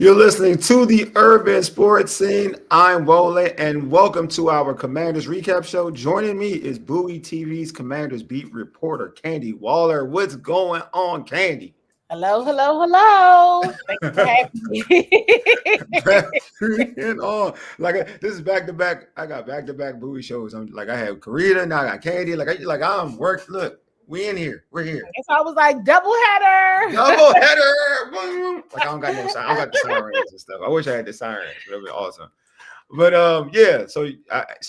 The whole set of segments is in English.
You're listening to the Urban Sports Scene. I'm Wole, and welcome to our Commanders Recap Show. Joining me is Bowie TV's Commanders beat reporter Candi Waller. What's going on, Candi? Hello, hello, hello. Thanks for having me. And on this is back to back. I got back to back Bowie shows. I'm like I have Karita, now I got Candi. I'm work. Look, we in here. We're here. So I was like double header. Double header. Boom. Like I don't got no sign. I don't got the sirens and stuff. I wish I had the sirens. That'd be awesome. But yeah. So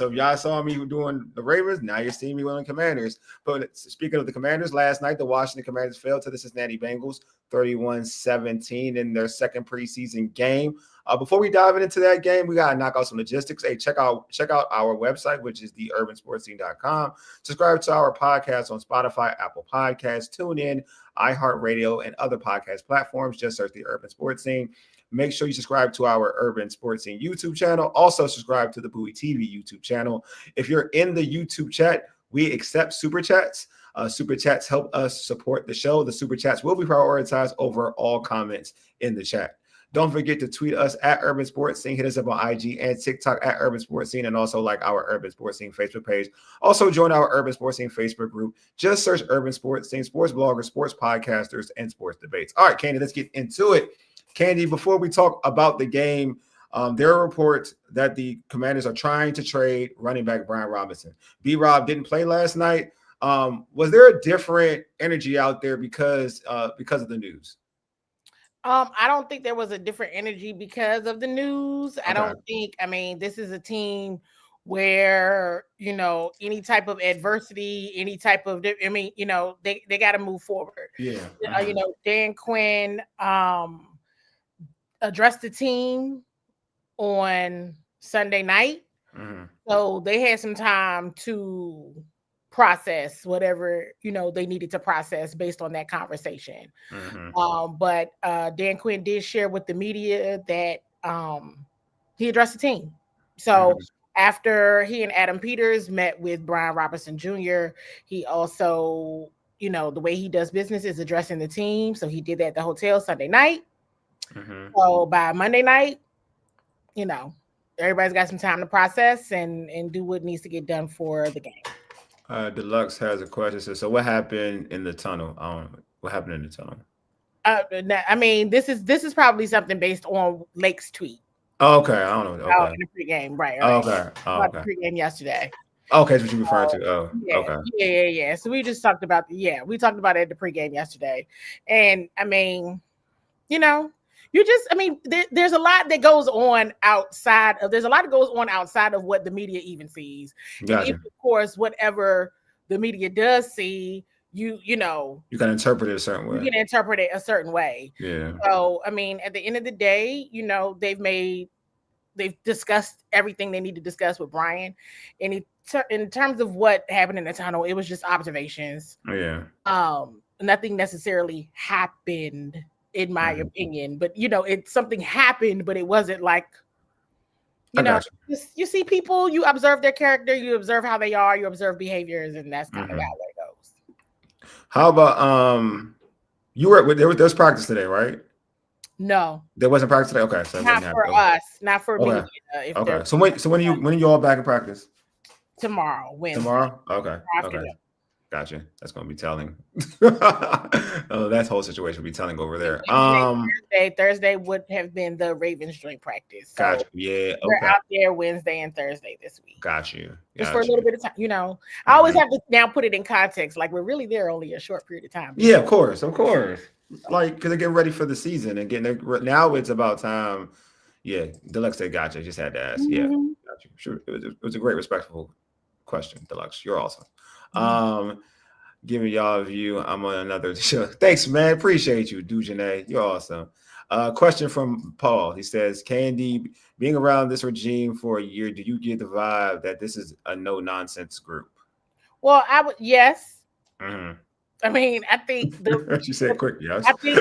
y'all saw me doing the Ravens. Now you're seeing me on the Commanders. But speaking of the Commanders, last night the Washington Commanders fell to the Cincinnati Bengals 31-17 in their second preseason game. Before we dive into that game, we gotta knock out some logistics. Hey, check out our website, which is theurbansportscene.com. Subscribe to our podcast on Spotify, Apple Podcasts, TuneIn, iHeartRadio, and other podcast platforms. Just search the Urban Sports Scene. Make sure you subscribe to our Urban Sports Scene YouTube channel. Also subscribe to the Bowie TV YouTube channel. If you're in the YouTube chat, we accept super chats. Super chats help us support the show. The super chats will be prioritized over all comments in the chat. Don't forget to tweet us at Urban Sports Scene. Hit us up on IG and TikTok at Urban Sports Scene, and also like our Urban Sports Scene Facebook page. Also join our Urban Sports Scene Facebook group. Just search Urban Sports Scene, sports bloggers, sports podcasters, and sports debates. All right, Candi, let's get into it. Candi, before we talk about the game, there are reports that the Commanders are trying to trade running back Brian Robinson. B-Rob didn't play last night. Was there a different energy out there because of the news? I don't think there was a different energy because of the news. Okay. I don't think, this is a team where, any type of adversity, any type of, they got to move forward. Yeah. Dan Quinn addressed the team on Sunday night. Mm-hmm. So they had some time to process whatever they needed to process based on that conversation. Mm-hmm. But Dan Quinn did share with the media that he addressed the team. So after he and Adam Peters met with Brian Robinson Jr., he also, the way he does business is addressing the team. So he did that at the hotel Sunday night. Mm-hmm. So by Monday night, everybody's got some time to process and do what needs to get done for the game. Deluxe has a question. So what happened in the tunnel? What happened in the tunnel? This is probably something based on Lake's tweet. Oh, okay, I don't know. Okay. In the pregame, right? Okay. The pregame yesterday. Okay, that's what you referred to. Oh, yeah, okay. Yeah. So we just talked about we talked about it at the pregame yesterday, and there's a lot that goes on outside of what the media even sees. Gotcha. And of course, whatever the media does see, you can interpret it a certain way. You can interpret it a certain way. Yeah. So, at the end of the day, they've discussed everything they need to discuss with Brian. And in terms of what happened in the tunnel, it was just observations. Yeah. Nothing necessarily happened, in my opinion, but something happened, but it wasn't like, you see people, you observe their character, you observe how they are, you observe behaviors, and that's kind of how it goes. How about you were there was practice today, right? No, there wasn't practice today. Okay, so not for us, not for me. Okay, so when are you all back in practice? Tomorrow, Wednesday. Tomorrow, okay. Gotcha. That's going to be telling. That whole situation will be telling over there. Thursday would have been the Ravens joint practice. So gotcha. Yeah. We're out there Wednesday and Thursday this week. Got you. Just for a little bit of time. I always have to now put it in context. Like we're really there only a short period of time. Yeah, of course. Like, because they're getting ready for the season and now it's about time. Yeah. Deluxe said, gotcha. Just had to ask. Mm-hmm. Yeah. Got you. Sure. It was a great, respectful question, Deluxe. You're awesome. Giving y'all a view. I'm on another show. Thanks, man. Appreciate you, Dujane. You're awesome. Question from Paul. He says, Candi, being around this regime for a year, do you get the vibe that this is a no-nonsense group? Well, yes. Mm-hmm. I think she said quick, yes. I think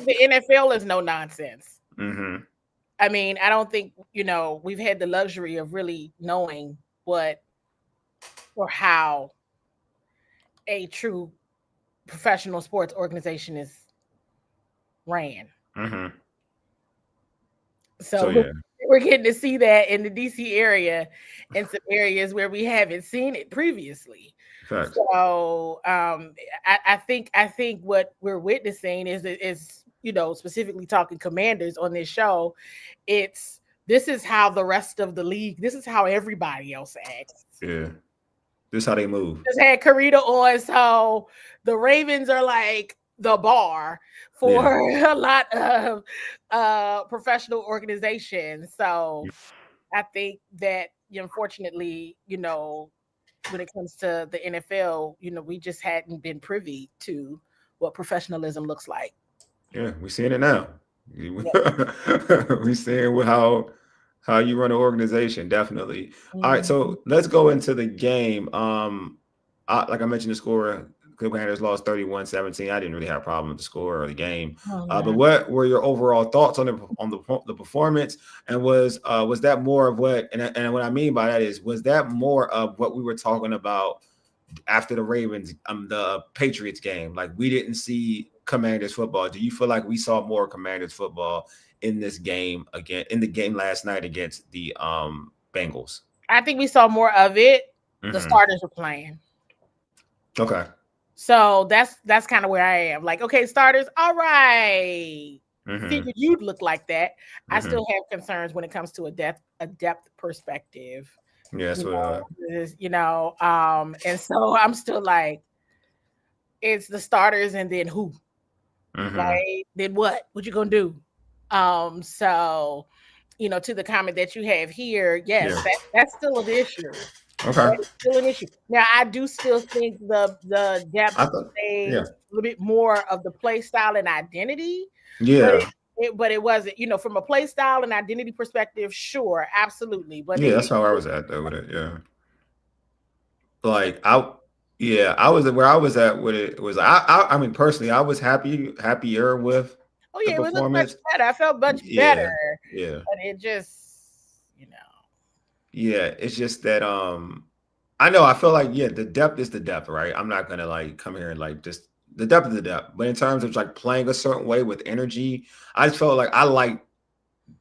the NFL is no nonsense. Mm-hmm. I don't think, we've had the luxury of really knowing what or how a true professional sports organization is ran. Mm-hmm. So yeah. we're getting to see that in the DC area and some areas where we haven't seen it previously. Facts. So I think what we're witnessing is specifically talking Commanders on this show. This is how the rest of the league. This is how everybody else acts. Yeah. This is how they move. Just had Karita on, so the Ravens are like the bar for a lot of professional organizations. So I think that unfortunately, when it comes to the NFL, we just hadn't been privy to what professionalism looks like. Yeah, we're seeing it now. We're seeing how you run an organization, definitely. All right, so let's go into the game. Like I mentioned, the score, Commanders lost 31-17. I didn't really have a problem with the score or the game. But what were your overall thoughts on the performance? And was that more of what? And what I mean by that is, was that more of what we were talking about after the Ravens, the Patriots game? Like, we didn't see Commanders football. Do you feel like we saw more Commanders football in this game in the game last night against the Bengals? I think we saw more of it. The starters were playing. Okay. So that's kind of where I am. Like, okay, starters, all right. Figured you'd look like that. I still have concerns when it comes to a depth perspective. Yes, and so I'm still like, it's the starters and then who? Right? Then what? What you gonna do? So to the comment that you have here, yes, that's still an issue. Okay. It's still an issue. Now, I do still think the depth a little bit more of the play style and identity. Yeah. But it wasn't, from a play style and identity perspective, sure, absolutely. But that's how I was at though with it. Yeah. Like I was where I was at with it was I mean personally I was happier with it was much better. I felt much better. Yeah. But it just, Yeah, it's just that I know I feel like the depth is the depth, right? I'm not gonna like come here and like just the depth of the depth. But in terms of like playing a certain way with energy, I just felt like I liked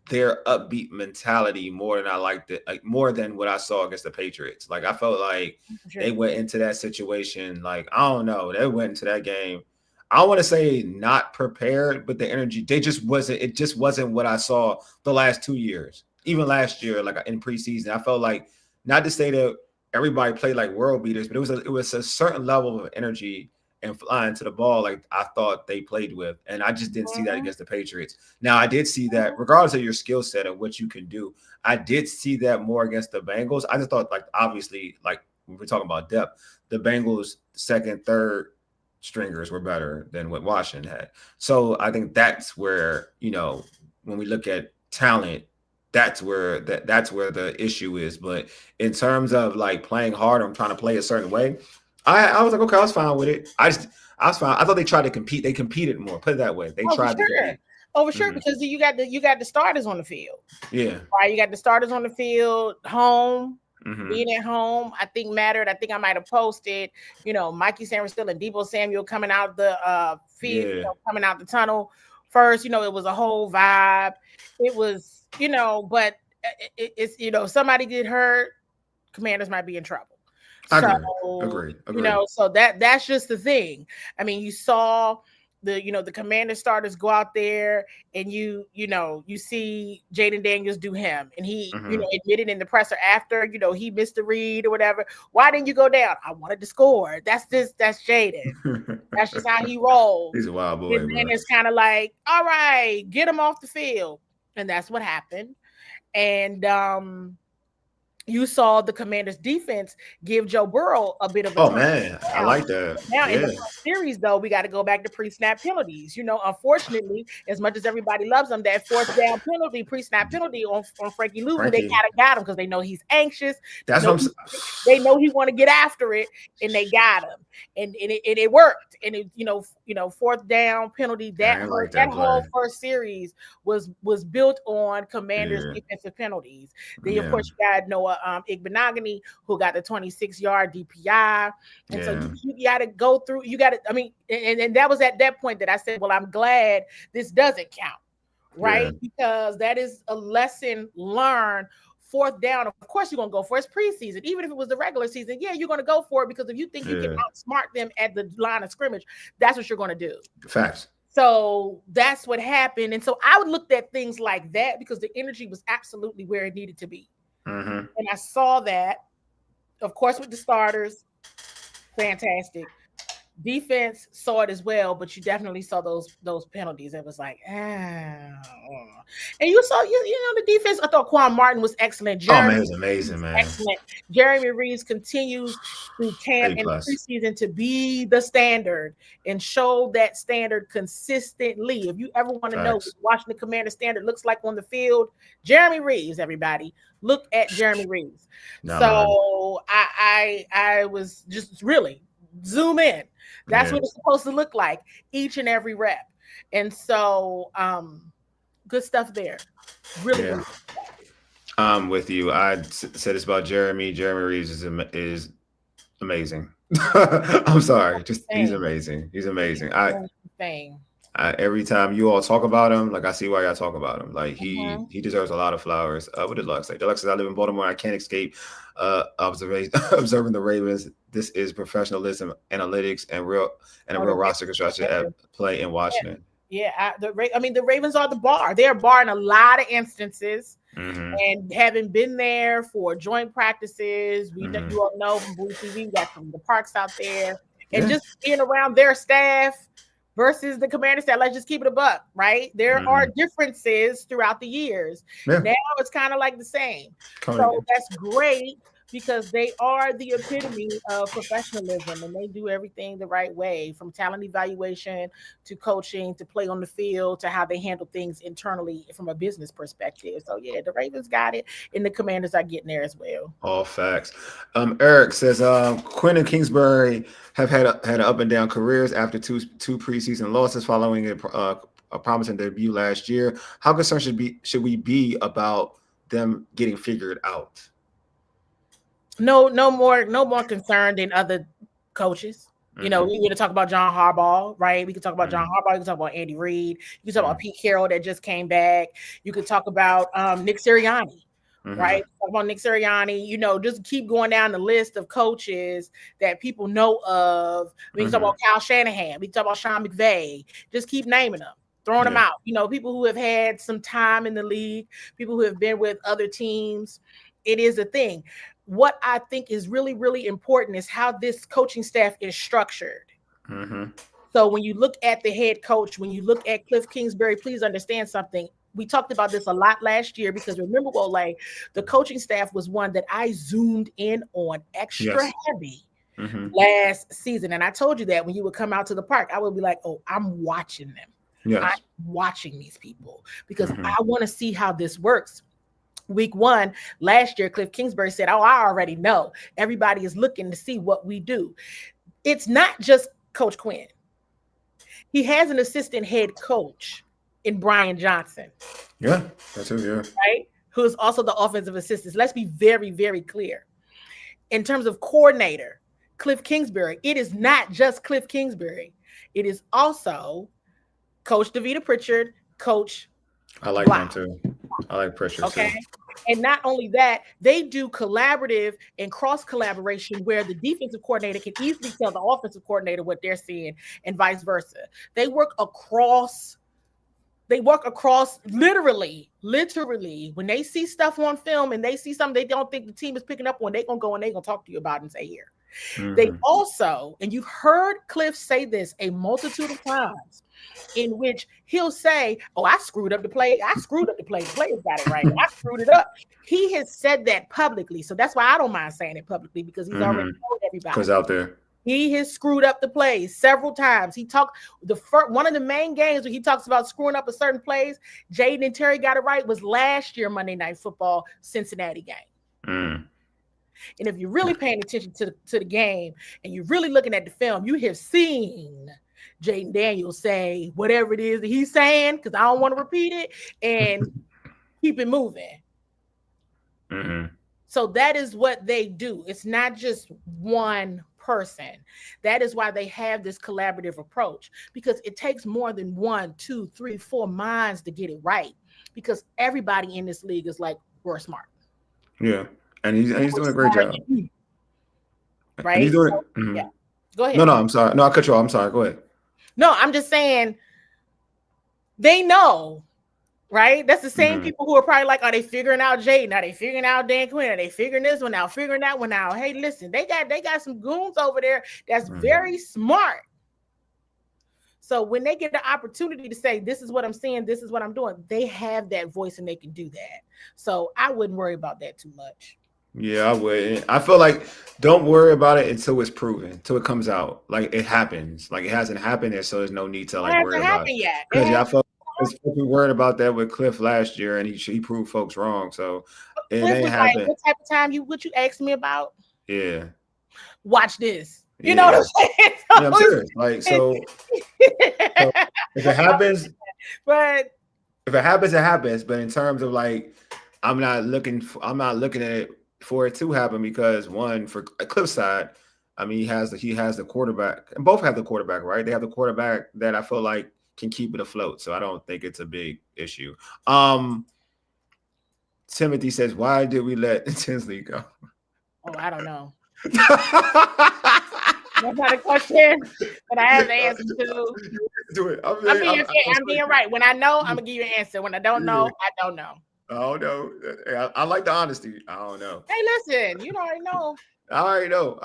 their upbeat mentality more than I liked it, like more than what I saw against the Patriots. Like I felt like they went into that situation, like I don't know, they went into that game. I don't want to say not prepared, but the energy, it just wasn't what I saw the last 2 years. Even last year, like in preseason, I felt like, not to say that everybody played like world beaters, but it was a certain level of energy and flying to the ball like I thought they played with. And I just didn't see that against the Patriots. Now, I did see that regardless of your skill set and what you can do, I did see that more against the Bengals. I just thought, like, obviously, like when we're talking about depth, the Bengals' second, third stringers were better than what Washington had. So I think that's where, when we look at talent, that's where the issue is. But in terms of like playing hard, I'm trying to play a certain way, I was like, okay, I was fine with it. I was fine. I thought they tried to compete. They competed more. Put it that way. They tried to compete. Oh, for sure, because you got the starters on the field. Yeah. Right. You got the starters on the field, home, being at home, I think mattered. I think I might have posted, Mikey Samuel and Deebo Samuel coming out the field, coming out the tunnel first. It was a whole vibe. It was, but it's, somebody get hurt, Commanders might be in trouble. Agreed. So that's just the thing. I mean, you saw the Commander starters go out there and you see Jaden Daniels do him, and he admitted in the presser after he missed the read or whatever. Why didn't you go down? I wanted to score. That's Jaden. That's just how he rolls. He's a wild boy. And then it's kind of like, all right, get him off the field, and that's what happened. And you saw the Commanders defense give Joe Burrow a bit of a turn. Man, I like that. Now in the series, though, we got to go back to pre-snap penalties. Unfortunately, as much as everybody loves them, that fourth down penalty, pre-snap penalty on Frankie Louvu, they kind of got him because they know he's anxious. That's what they know he want to get after it, and they got him, and it worked. And it, fourth down penalty, that whole first series was built on Commanders defensive penalties. Then of course you got Noah Igbenogany, who got the 26-yard DPI, and so you got to go through. You got to. I mean, and that was at that point that I said, well, I'm glad this doesn't count, right? Because that is a lesson learned. Fourth down, of course you're going to go for it. It's preseason. Even if it was the regular season, yeah, you're going to go for it because if you think you can outsmart them at the line of scrimmage, that's what you're going to do. Facts. So that's what happened. And so I would look at things like that because the energy was absolutely where it needed to be. And I saw that, of course, with the starters, fantastic. Defense saw it as well, but you definitely saw those penalties. It was like, and you saw, the defense. I thought Quan Martin was excellent. Jeremy was amazing, man. Excellent. Jeremy Reeves continues through camp and preseason to be the standard and show that standard consistently. If you ever want to know what Washington Commander standard looks like on the field, Jeremy Reeves, everybody, look at Jeremy Reeves. I was just really zoom in. That's what it's supposed to look like each and every rep. And so good stuff there. Really good. I'm with you. I said this about Jeremy. Jeremy Reeves is amazing. I'm sorry. He's amazing. He's amazing. Every time you all talk about him, like I see why y'all talk about him. Like he deserves a lot of flowers. What did Lux say? Deluxe says, I live in Baltimore. I can't escape observing the Ravens. This is professionalism, analytics, and a real roster construction at play in Washington. The Ravens are the bar. They're bar in a lot of instances. And having been there for joint practices, you all know from Blue TV, we got some of the parks out there, and just being around their staff versus the Commander staff. Let's just keep it a buck, right? There are differences throughout the years. Now it's kind of like the same. So that's great because they are the epitome of professionalism and they do everything the right way, from talent evaluation to coaching to play on the field to how they handle things internally from a business perspective. So the Ravens got it and the Commanders are getting there as well. All facts. Eric says Quinn and Kingsbury have had up and down careers after two preseason losses following a promising debut last year. How concerned should we be about them getting figured out? No more concerned than other coaches. We want to talk about John Harbaugh, right? We can talk about John Harbaugh. You can talk about Andy Reid. You can talk about Pete Carroll that just came back. You could talk about Nick Sirianni, right? Talk about Nick Sirianni. Just keep going down the list of coaches that people know of. We can talk about Kyle Shanahan. We can talk about Sean McVay. Just keep naming them. Throwing them out. People who have had some time in the league, people who have been with other teams. It is a thing. What I think is really, really important is how this coaching staff is structured. So when you look at the head coach, when you look at Cliff Kingsbury, please understand something. We talked about this a lot last year because remember, the coaching staff was one that I zoomed in on extra heavy last season. And I told you that when you would come out to the park, I would be like, oh, I'm watching them. I'm watching these people because I want to see how this works. Week 1 last year, Cliff Kingsbury said, oh, I already know. Everybody is looking to see what we do. It's not just Coach Quinn. He has an assistant head coach in Brian Johnson. That's him, right? Who is also the offensive assistant. Let's be very, very clear. In terms of coordinator, Cliff Kingsbury, it is not just Cliff Kingsbury. It is also Coach DeVita Pritchard, Coach I like him too. I like Pritchard too. And not only that, they do collaborative and cross collaboration where the defensive coordinator can easily tell the offensive coordinator what they're seeing and vice versa. They work across literally when they see stuff on film and they see something they don't think the team is picking up on, they're going to go and they're going to talk to you about it and say, here. They also, and you've heard Cliff say this a multitude of times, in which he'll say, oh, I screwed up the play. The players got it right. I screwed it up. He has said that publicly. So that's why I don't mind saying it publicly because he's already told everybody. Because out there. He has screwed up the plays several times. He talked one of the main games where he talks about screwing up a certain plays. Jaden and Terry got it right was last year Monday Night Football Cincinnati game. And if you're really paying attention to the game and you're really looking at the film, you have seen Jaden Daniels say whatever it is that he's saying, because I don't want to repeat it, and keep it moving. So that is what they do. It's not just one person. That is why they have this collaborative approach, because it takes more than 1, 2, 3, 4 minds to get it right, because everybody in this league is like, we're smart. Yeah. And he's doing a great job. Right? And he's doing Yeah. Go ahead. No, I'm sorry. No, I cut you off. I'm sorry. Go ahead. No, I'm just saying they know, right? That's the same people who are probably like, are they figuring out Jaden? Are they figuring out Dan Quinn? Are they figuring this one out, figuring that one out? Hey, listen, they got some goons over there that's very smart. So when they get the opportunity to say, this is what I'm seeing, this is what I'm doing, they have that voice and they can do that. So I wouldn't worry about that too much. Yeah, I would. I feel like don't worry about it until it's proven, until it comes out. Like it happens. Like it hasn't happened yet, so there's no need to like worry about it. Because I felt worried about that with Cliff last year, and he proved folks wrong. So it ain't happened. Like, what type of time what you asked me about? Yeah. Watch this. You know what I'm saying? So, yeah, I'm serious. Like so if it happens, but if it happens, it happens. But in terms of like, I'm not looking at it for it to happen, because one, for Cliff's side, I mean, he has the quarterback, and both have the quarterback, right? They have the quarterback that I feel like can keep it afloat. So I don't think it's a big issue. Timothy says, why did we let Tinsley go? Oh, I don't know. That's not a question, but I have the answer to. Do it. I'm being right. When I know, I'm gonna give you an answer. When I don't know, I don't know. Oh no, I like the honesty. I don't know. Hey, listen, you already know. I already know.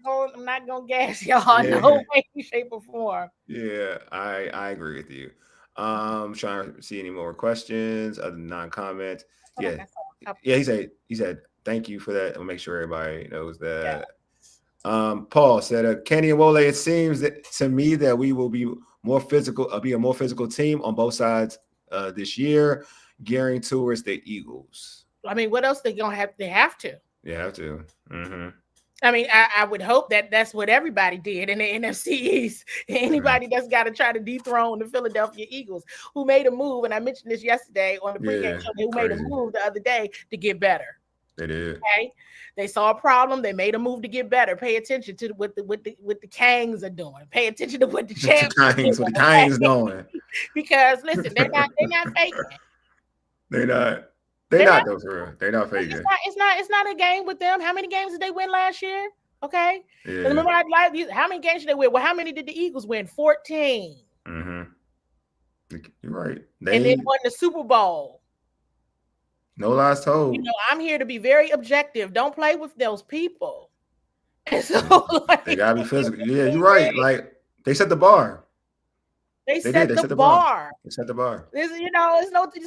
I'm not gonna gas y'all no way, shape, or form. Yeah, I agree with you. Trying to see any more questions other than non-comments. Yeah. He said thank you for that. I'll make sure everybody knows that. Yeah. Paul said, Candi and CWall, it seems that to me that we will be a more physical team on both sides this year, gearing towards the Eagles. I mean, what else they gonna have? They have to. They have to. Mm-hmm. I mean, I would hope that that's what everybody did in the NFC East. Anybody that's got to try to dethrone the Philadelphia Eagles, who made a move, and I mentioned this yesterday on the pregame show, who made a move the other day to get better. They did. Okay, they saw a problem. They made a move to get better. Pay attention to what the Kangs are doing. Pay attention to what the champs are doing. Because listen, they're not faking. They're not those real. They're not faking. It's not a game with them. How many games did they win last year? Okay. Yeah. Remember, how many games did they win? Well, how many did the Eagles win? 14. Mm-hmm. You're right. And they won the Super Bowl. No lies told. You know, I'm here to be very objective. Don't play with those people. And so, they gotta be physical. Yeah, you're right. Like they set the bar. They set the bar. They set the bar. There's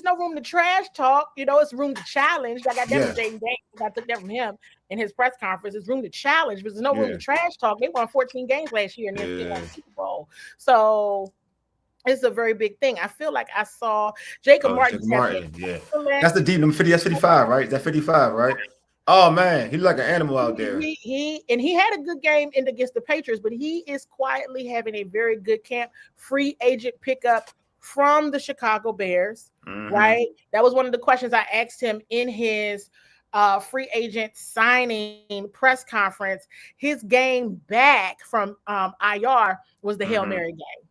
no room to trash talk. You know, it's room to challenge. I got that from Jaden Daniels. I took that from him in his press conference. It's room to challenge, but there's no room to trash talk. They won 14 games last year and they won the Super Bowl. So it's a very big thing. I feel like I saw Jacob Martin. Yeah. That's the deep number 50. That's 55, right? That's 55, right? Oh man, he's like an animal out there. He had a good game against the Patriots, but he is quietly having a very good camp. Free agent pickup from the Chicago Bears, right? That was one of the questions I asked him in his free agent signing press conference. His game back from IR was the Hail Mary game.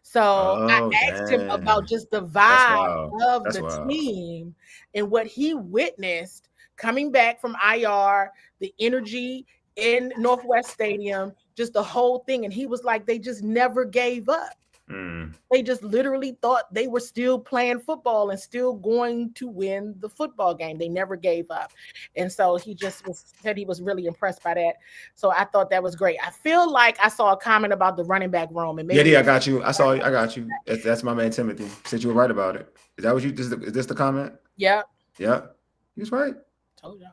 So I asked him about just the vibe of the team and what he witnessed coming back from IR, the energy in Northwest Stadium, just the whole thing. And he was like, they just never gave up. They just literally thought they were still playing football and still going to win the football game. They never gave up. And so he just said he was really impressed by that. So I thought that was great. I feel like I saw a comment about the running back room. And maybe I got you. I got you. That's my man, Timothy. Said you were right about it. Is that what you, is this the comment? Yeah. Yeah. He was right. Told y'all.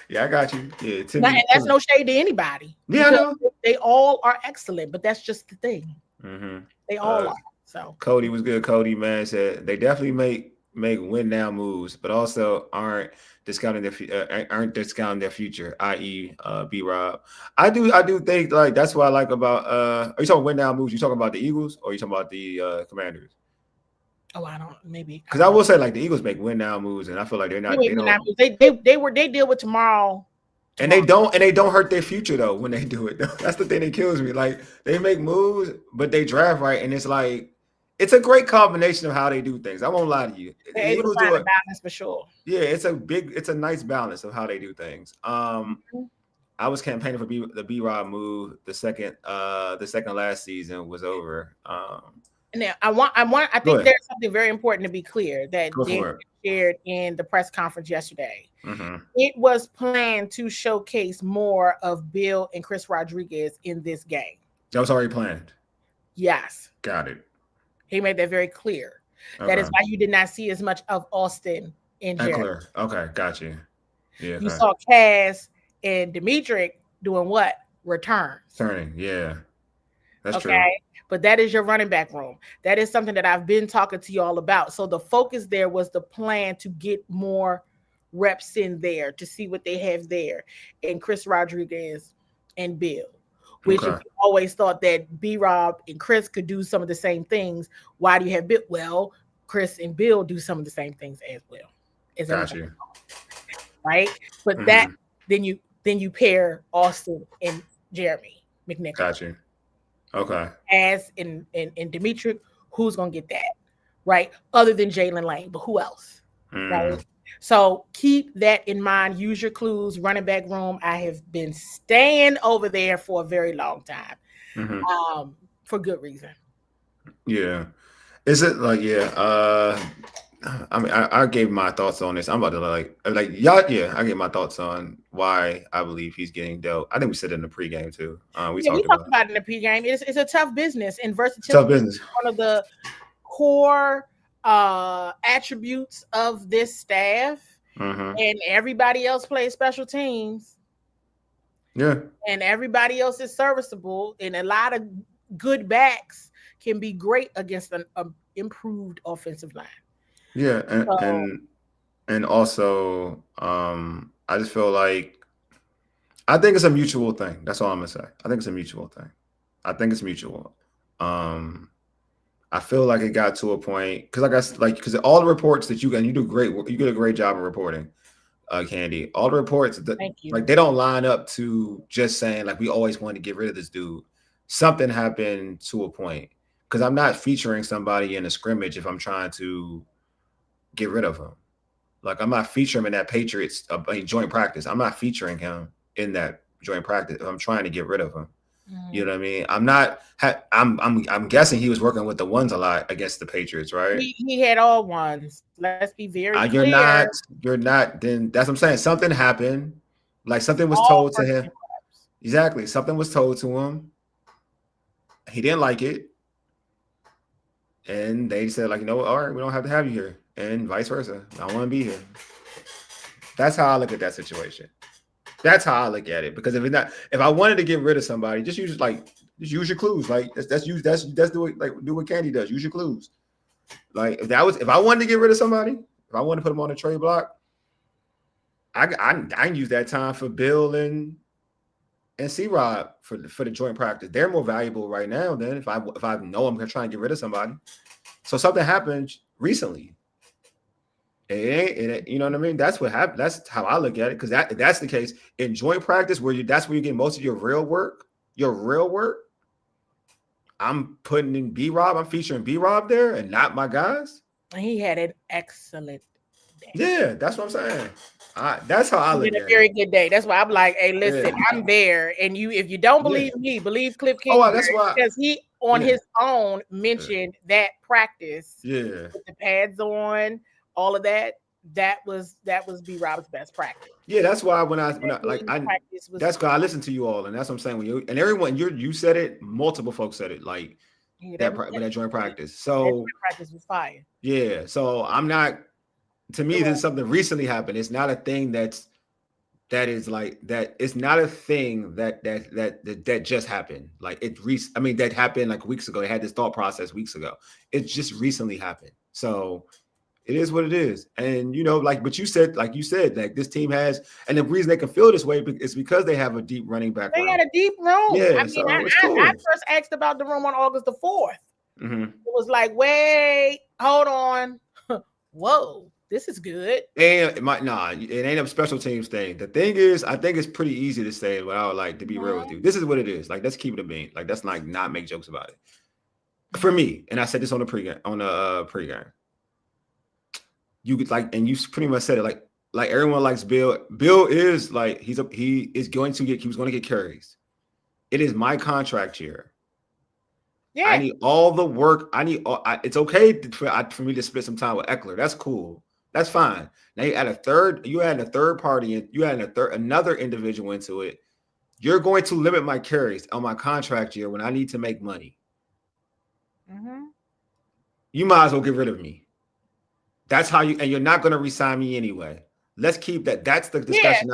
Yeah, I got you. Yeah, Timothy, and that's no shade to anybody. Yeah, I know. They all are excellent, but that's just the thing. They all are. So Cody was good. Cody, man, said they definitely make win now moves, but also aren't discounting their future, i.e. B-Rob. I do think like that's what I like about are you talking win now moves? You talking about the Eagles or are you talking about the Commanders? Oh, I don't maybe because I will say like the Eagles make win now moves, and I feel like they're not. They deal with tomorrow And they don't hurt their future though when they do it. That's the thing that kills me. Like they make moves, but they draft right, and it's like it's a great combination of how they do things. I won't lie to you. They're able to find a balance for sure. Yeah, it's a nice balance of how they do things. I was campaigning for the B-Rob move. The second last season was over. Now I think there's something very important to be clear that Daniel shared in the press conference yesterday. Mm-hmm. It was planned to showcase more of Bill and Chris Rodriguez in this game. That was already planned. Yes. Got it. He made that very clear. Okay. That is why you did not see as much of Austin in here. Okay, got you. Yeah. You saw Kaz and Dimitri doing what? Returns. Turning, yeah. That's true. But that is your running back room. That is something that I've been talking to you all about. So the focus there was the plan to get more reps in there to see what they have there. And Chris Rodriguez and Bill, which if you always thought that B-Rob and Chris could do some of the same things, why do you have Bill? Well, Chris and Bill do some of the same things as well. Gotcha. Right? But that then you pair Austin and Jeremy McNichol. Gotcha. Okay. As in Dimitri, who's gonna get that? Right? Other than Jalen Lane, but who else? Right? So keep that in mind. Use your clues. Running back room. I have been staying over there for a very long time. For good reason. Yeah. Is it like I mean, I gave my thoughts on this. I'm about to y'all. Yeah, I gave my thoughts on why I believe he's getting dealt. I think we said it in the pregame too. We talked about it in the pregame. It's a tough business, and versatility is one of the core attributes of this staff. And everybody else plays special teams. Yeah, and everybody else is serviceable, and a lot of good backs can be great against an improved offensive line. Yeah, and also, I just feel like I think it's a mutual thing. That's all I'm gonna say. I think it's a mutual thing. I think it's mutual. I feel like it got to a point because all the reports that you do great. You did a great job of reporting, Candi. All the reports that they don't line up to just saying like we always wanted to get rid of this dude. Something happened to a point because I'm not featuring somebody in a scrimmage if I'm trying to get rid of him. Like I'm not featuring him in that Patriots joint practice. I'm not featuring him in that joint practice if I'm trying to get rid of him. You know what I mean? I'm not. I'm guessing he was working with the ones a lot against the Patriots, right? He had all ones. Let's be very clear. You're not. Then that's what I'm saying. Something happened. Like something was told to him. Exactly. Something was told to him. He didn't like it, and they said like, you know what? All right, we don't have to have you here. And vice versa. I want to be here. That's how I look at that situation. That's how I look at it. Because if I wanted to get rid of somebody, just use your clues. Like that's do what Candi does. Use your clues. Like if I wanted to get rid of somebody, if I wanted to put them on a trade block, I can use that time for Bill and C-Rob for the joint practice. They're more valuable right now than if I know I'm gonna try and get rid of somebody. So something happened recently. You know what I mean? That's what happened. That's how I look at it. Because that's the case in joint practice, that's where you get most of your real work. I'm putting in B-Rob. I'm featuring B-Rob there, and not my guys. He had an excellent day. Yeah, that's what I'm saying. That's how I look at it. A very good day. That's why I'm like, hey, listen, I'm there, and if you don't believe me, believe Cliff King. Oh, that's why because he on his own mentioned that practice. Yeah, with the pads on. All of that was B-Rob's best practice. Yeah, that's why that's why I listen to you all, and that's what I'm saying. Everyone you said it, multiple folks said it, like that joint practice. So that practice was fire. Yeah, so I'm not. To me, this is something recently happened. It's not a thing that is like that. It's not a thing that just happened. Like that happened like weeks ago. They had this thought process weeks ago. It just recently happened. So. It is what it is. And, but you said, like this team has, and the reason they can feel this way is because they have a deep running back room. They had a deep room. Yeah, I first asked about the room on August the 4th. It was like, wait, hold on. Whoa. this is good. And it ain't a special teams thing. The thing is, I think it's pretty easy to say without like to be real with you. This is what it is. Like, let's keep it a bean. Like, that's like not make jokes about it. For me, and I said this on the pregame. You could like, and you pretty much said it like everyone likes Bill. Bill is like he was going to get carries. It is my contract year. Yeah. I need all the work. It's okay for me to spend some time with Eckler. That's cool. That's fine. Now you add a third party, and you add another individual into it. You're going to limit my carries on my contract year when I need to make money. Mm-hmm. You might as well get rid of me. That's how and you're not going to re-sign me anyway. Let's keep that. That's the discussion.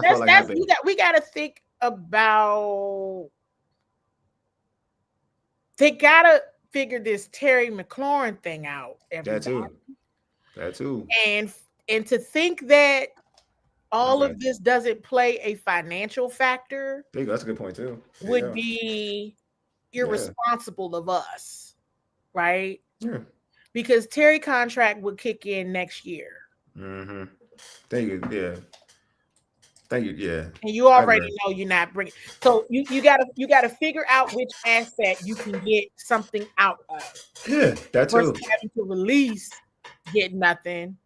We got to think about. They got to figure this Terry McLaurin thing out. Everybody. That too. And to think that all of this doesn't play a financial factor. That's a good point too. Would be irresponsible of us, right? Yeah. Because Terry contract would kick in next year. Mm-hmm. Thank you. Yeah. Thank you. Yeah. And you already know you're not bringing. So you gotta figure out which asset you can get something out of. Yeah, that too. Versus having to release, get nothing,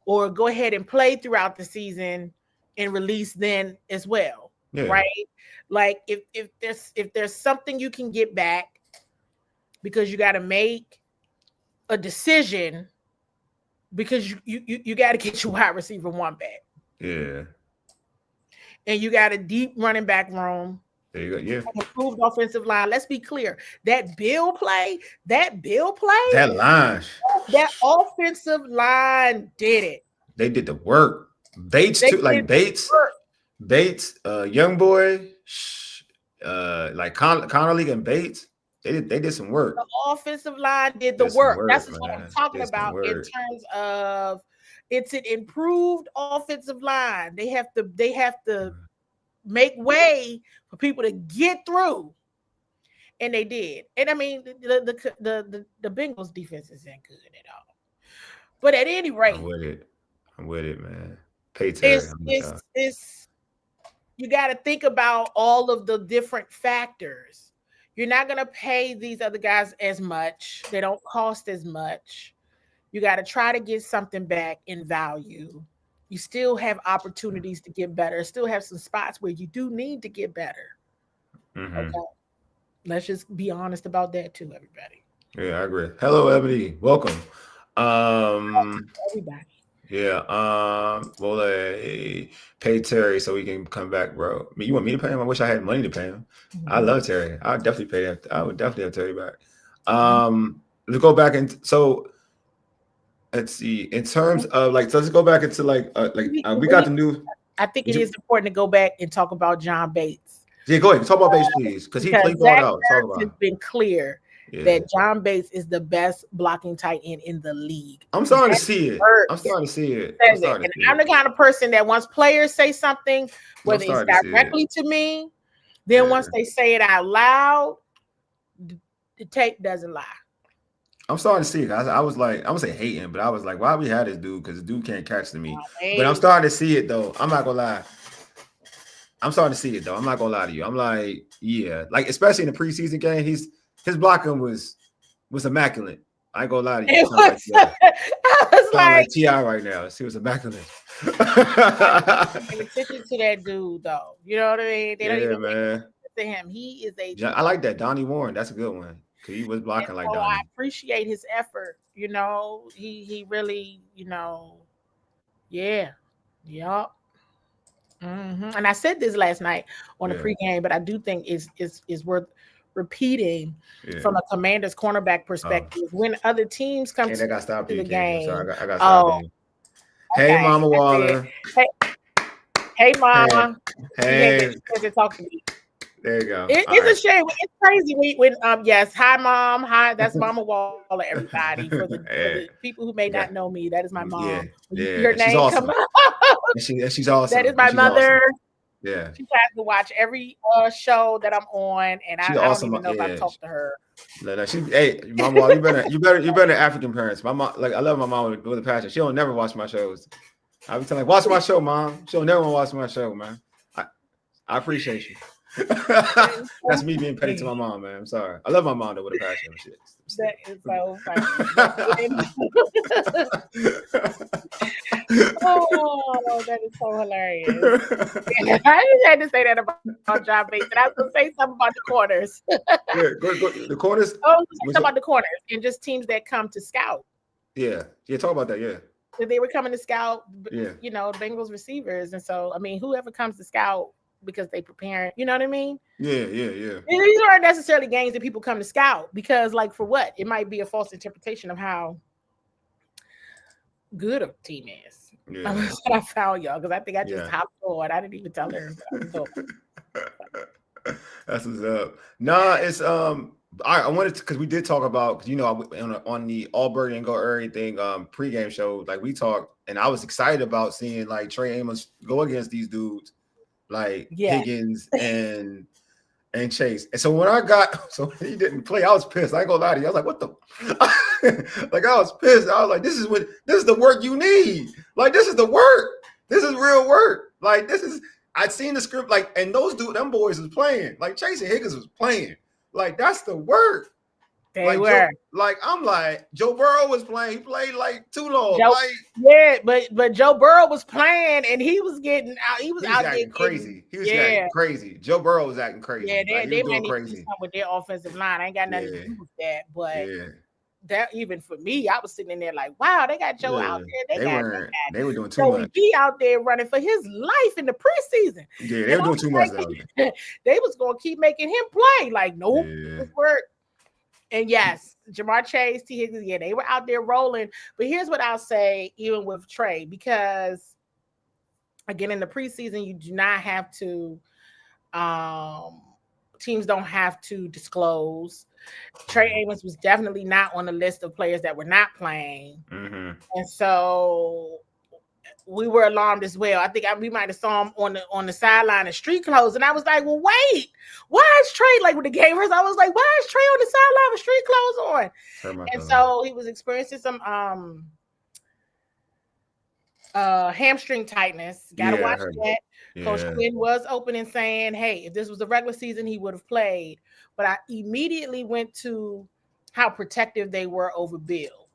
or go ahead and play throughout the season and release then as well. Yeah. Right? Like if there's something you can get back because you got to make a decision because you got to get your wide receiver one back. Yeah. And you got a deep running back room. There you go. Yeah. Improved offensive line. Let's be clear. That Bill play. That line. That offensive line did it. They did the work. Bates too. Like Bates. Young boy. Like Connolly and Bates. They did some work. The offensive line did the work. That's what I'm talking about in terms of it's an improved offensive line. They have to make way for people to get through, and they did. And I mean, the Bengals defense isn't good at all. But at any rate, I'm with it, man. Pay Terry. It's you got to think about all of the different factors. You're not going to pay these other guys as much. They don't cost as much. You got to try to get something back in value. You still have opportunities to get better. Still have some spots where you do need to get better. Mm-hmm. Okay. Let's just be honest about that too, everybody. Yeah, I agree. Hello, Ebony. Welcome. Everybody. Yeah. Well, pay Terry so he can come back, bro. I mean, you want me to pay him? I wish I had money to pay him. Mm-hmm. I love Terry. I would definitely pay him. I would definitely have Terry back. Let's go back and so let's see. In terms of like, so let's go back into we got the new. I think it is important to go back and talk about John Bates. Yeah, go ahead. Talk about Bates, please, because he played ball out. Talk about. It's been clear. Yeah. That John Bates is the best blocking tight end in the league. I'm starting to see it. I'm the kind of person that once players say something, whether it's directly to me, then once they say it out loud, the tape doesn't lie. I'm starting to see it. I was like, I'm gonna say hating, but I was like, why we had this dude? Because the dude can't catch to me. But I'm starting to see it though. I'm not gonna lie. I'm starting to see it though. I'm not gonna lie to you. I'm like, yeah, like especially in the preseason game, his blocking was immaculate. I ain't gonna lie to you. I was like T.I. right now. He was immaculate. Pay attention to that dude, though. You know what I mean? They don't even man. To him. He is I like that. Donnie Warren. That's a good one. Because he was blocking like Donnie. I appreciate his effort. You know, he really, yeah. Yup. Mm-hmm. And I said this last night on the pregame, but I do think it's worth repeating from a Commander's cornerback perspective when other teams come to the game. Sorry, I got stop Hey, okay. Mama Waller. Hey, Mama. Hey. To talk to me. There you go. It's a shame. It's crazy when yes. Hi, Mom. Hi, that's Mama Waller. Everybody for the people who may not know me, that is my mom. Yeah. Your name awesome. come up. She's awesome. That is my mother. Awesome. Yeah. She tries to watch every show that I'm on, and I don't even know if I've talked to her. Hey, Mama, you better African parents. My mom, like I love my mom with a passion. She don't never watch my shows. I be telling her, watch my show, Mom. She'll never watch my show, man. I appreciate you. That's me being petty to my mom, man. I'm sorry. I love my mom though with a passion and shit. That is so funny. Oh, that is so hilarious. I just had to say that about John Bates. And I was going to say something about the corners. Yeah, go, the corners. Oh, something about the corners and just teams that come to scout. Yeah, talk about that. Yeah. They were coming to scout, yeah. Bengals receivers. And so, I mean, whoever comes to scout because they prepare, you know what I mean? Yeah. And these aren't necessarily games that people come to scout because, like, for what? It might be a false interpretation of how good a team is. Yeah. That's what I found, y'all, because I think I just hopped on. I didn't even tell her. That's what's up. Nah, it's I wanted to, because we did talk about, on the All Burger and Go everything pregame show, like we talked, and I was excited about seeing like Trey Amos go against these dudes like Higgins and Chase. And so when he didn't play, I was pissed. I ain't gonna lie to you. I was like, what the like I was pissed. I was like, this is the work you need. Like, this is the work. This is real work. Like, I'd seen the script, like, and them boys was playing. Like Chase and Higgins was playing. Like, that's the work. They were. I'm like, Joe Burrow was playing. He played like too long. But Joe Burrow was playing and he was getting out. He was out acting crazy. He was acting crazy. Joe Burrow was acting crazy. Yeah, they doing crazy with their offensive line. I ain't got nothing to do with that. But that, even for me, I was sitting in there like, wow, they got Joe out there. They were doing too much. He out there running for his life in the preseason. Yeah, they were doing too much. They was gonna keep making him play. Like, nope, this work. And yes, Jamar Chase, T. Higgins, they were out there rolling. But here's what I'll say, even with Trey, because again, in the preseason, you do not have to, teams don't have to disclose. Trey Amos was definitely not on the list of players that were not playing. Mm-hmm. And so we were alarmed as well. I think we might have saw him on the sideline in street clothes. And I was like, well, wait, why is Trey, like with the gamers? I was like, why is Trey on the sideline with street clothes on? And so he was experiencing some hamstring tightness. Gotta watch that. Coach Quinn was open and saying, hey, if this was the regular season, he would have played. But I immediately went to how protective they were over Bill.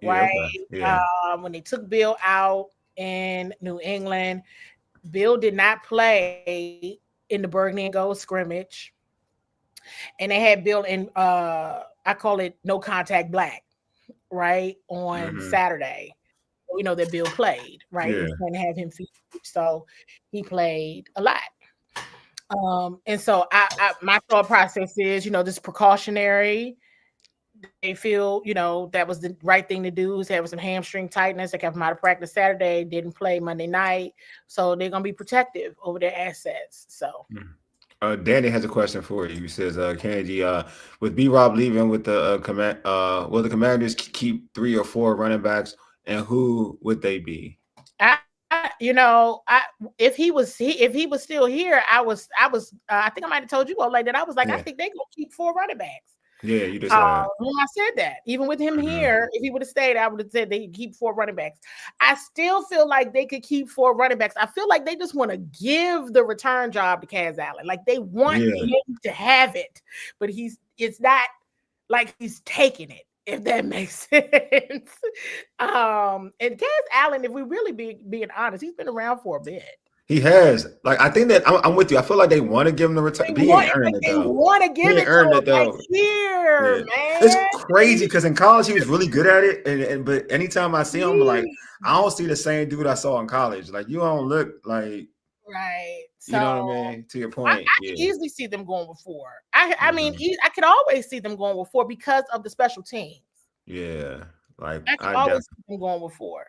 Right? When they took Bill out in New England, Bill did not play in the Burgundy and Gold scrimmage. And they had Bill in, I call it no contact black, right? On Saturday. We know that Bill played, right? He was going to have him featured, so he played a lot. And so my thought process is, this precautionary. They feel, that was the right thing to do, is have some hamstring tightness. They kept him out of practice Saturday, didn't play Monday night. So they're going to be protective over their assets. So Danny has a question for you. He says, Candi, with B-Rob leaving with the will the Commanders keep 3 or 4 running backs, and who would they be? If he was still here, I think I might have told you all like that. I was like, I think they're going to keep 4 running backs. Yeah, you just said that. When I said that, even with him here, if he would have stayed, I would have said they keep 4 running backs. I still feel like they could keep 4 running backs. I feel like they just want to give the return job to Kaz Allen. Like, they want him to have it, but it's not like he's taking it, if that makes sense. And Kaz Allen, if we really being honest, he's been around for a bit. He has. Like, I think that I'm with you. I feel like they want to give him the return. They want to give it to him like here, man. It's crazy because in college he was really good at it, but anytime I see him, like, I don't see the same dude I saw in college. Like, you don't look like right. So, you know what I mean? To your point, I can easily see them going with 4. I mean, I could always see them going with 4 because of the special teams. Yeah, like I could always see them going with 4.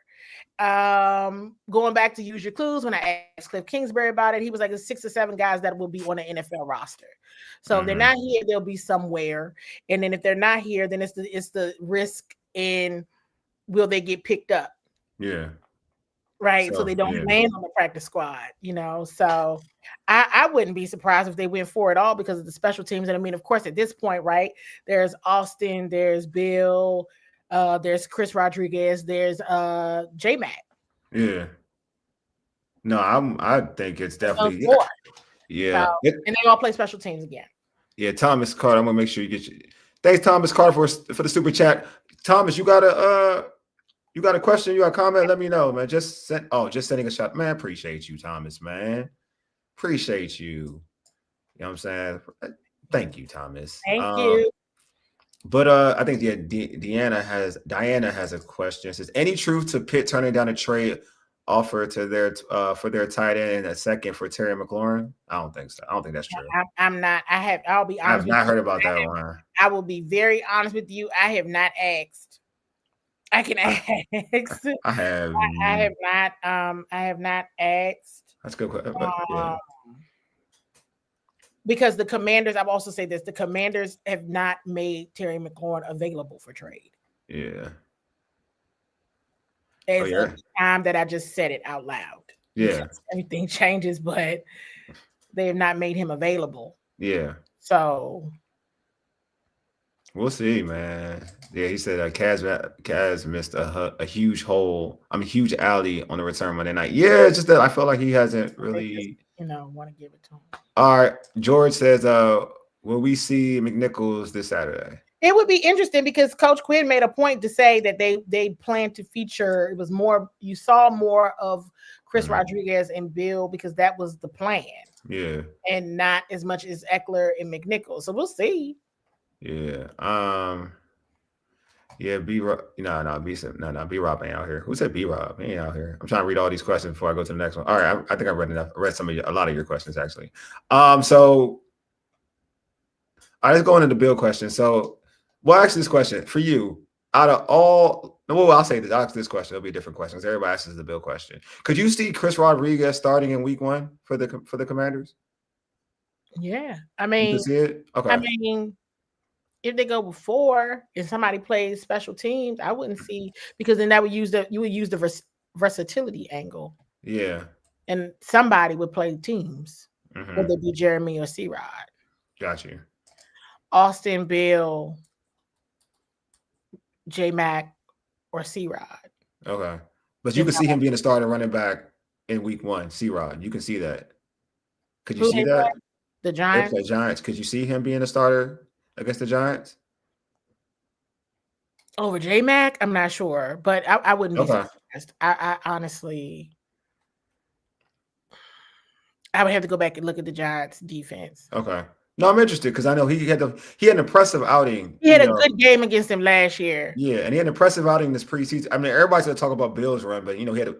Going back to use your clues, when I asked Cliff Kingsbury about it, he was like, there's 6 or 7 guys that will be on the NFL roster. So if they're not here, they'll be somewhere. And then if they're not here, then it's the risk in will they get picked up? Yeah. right? So they don't land on the practice squad, you know. So I wouldn't be surprised if they went 4 at all because of the special teams. And I mean, of course, at this point, right? There's Austin, there's Bill, there's Chris Rodriguez, there's J-Mac. Yeah. No, I think it's definitely yeah. So, and they all play special teams again. Yeah, Thomas Carter. I'm gonna make sure you get Thanks, Thomas Carter, for the super chat. Thomas, you got a question? You got a comment? Let me know, man. Just sending a shot, man. Appreciate you, Thomas, man. Appreciate you. You know what I'm saying? Thank you, Thomas. Thank you. But I think Diana has a question. It says, any truth to Pitt turning down a trade offer to their for their tight end and a second for Terry McLaurin? I don't think so. I don't think that's true. I'm not. I'll be honest. I've not heard about that one. I will be very honest with you. I have not asked. I can ask. I have not asked. That's a good question. Because the Commanders, I've also said this, the Commanders have not made Terry McLaurin available for trade. Yeah. It's the time that I just said it out loud. Yeah. Everything changes, but they have not made him available. Yeah. So we'll see, man. Yeah, he said Kaz missed a huge hole. Huge alley on the return Monday night. Yeah, it's just that I feel like he hasn't really, want to give it to him. All right. George says, will we see McNichols this Saturday? It would be interesting because Coach Quinn made a point to say that they plan to feature. It was more. You saw more of Chris Rodriguez and Bill because that was the plan. Yeah. And not as much as Eckler and McNichols. So we'll see. Yeah. Yeah. B-Rob ain't out here. Who said B-Rob? He ain't out here. I'm trying to read all these questions before I go to the next one. All right. I think I read enough. I read a lot of your questions actually. So all right, let's go into the Bill question. So we'll ask this question for you. Out of all, I'll say this. I'll ask this question. It'll be a different question because everybody asks the Bill question. Could you see Chris Rodriguez starting in week 1 for the Commanders? Yeah. I mean, you can see it? Okay. I mean, if they go before and somebody plays special teams, I wouldn't see, because then you would use the versatility angle. Yeah. And somebody would play teams, whether it be Jeremy or C-Rod. Got you. Austin, Bill, J-Mac, or C-Rod. Okay. But you can see him being a starter running back in week 1, C-Rod. You can see that. Could you see that? The Giants? They play Giants. Could you see him being a starter against the Giants? Over J-Mac? I'm not sure. But I wouldn't be surprised. I honestly, I would have to go back and look at the Giants defense. Okay. No, I'm interested because I know he had an impressive outing. He had a good game against him last year. Yeah, and he had an impressive outing this preseason. I mean, everybody's gonna talk about Bill's run, but he had a